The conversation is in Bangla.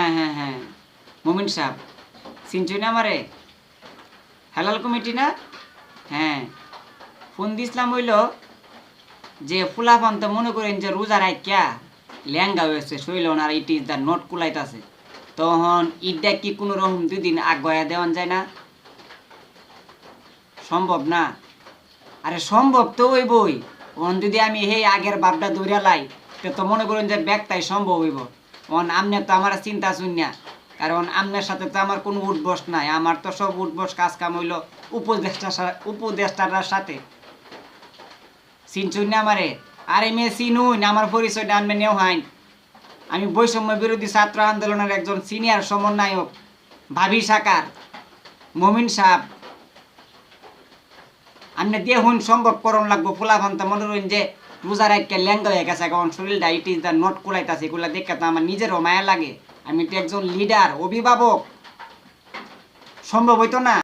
হ্যাঁ হ্যাঁ হ্যাঁ, মুমিন সাহেব চিনছুই না আমারে? হেলাল কমিটি না? হ্যাঁ, ফোন দিছিলাম হইল যে ফুলাফান তো মনে করেন যে রোজা রাখিয়া ল্যাঙ্গা হয়েছে শৈল আর ইট ইজ দ্য নোট কুলাইতাছে, তখন ঈদটা কি কোনো রকম 2 দিন আগুয়া দেওয়ান যায় না? সম্ভব না? আরে সম্ভব তো ওই বই, ওন যদি আমি সেই আগের বাপটা দৌড়া লাই তো মনে করেন যে ব্যাগটাই সম্ভব হইব। ওন আমনে তো আমার চিন্তা শুনিয়া, কারণ আমনের সাথে তো আমার কোনো উঠবস নাই, আমার তো সব উঠবস কাজ কাম হইল উপদেষ্টার সাথে। চিনছুন না আমারে? আরে মেয়ে চিনুন, আমার পরিচয়টা আনবে নেও হাইন। আমি বৈষম্য বিরোধী ছাত্র আন্দোলনের একজন সিনিয়র সমন্বয়ক, ভাবি সাকার, মমিন সাহেব। আপনি দিয়ে হুন সম্ভব করণ লাগবো, ফুলাফান্তা মনে করেন যে রোজার একটা ল্যাঙ্গা হয়ে গেছে, এখন শরীরটা ইট ইজ দ্য নট কুলাইতেছে, এগুলো দেখে তো আমার নিজেরও মায়া লাগে। আমি তো একজন লিডার, অভিভাবক, সম্ভব হইতো না?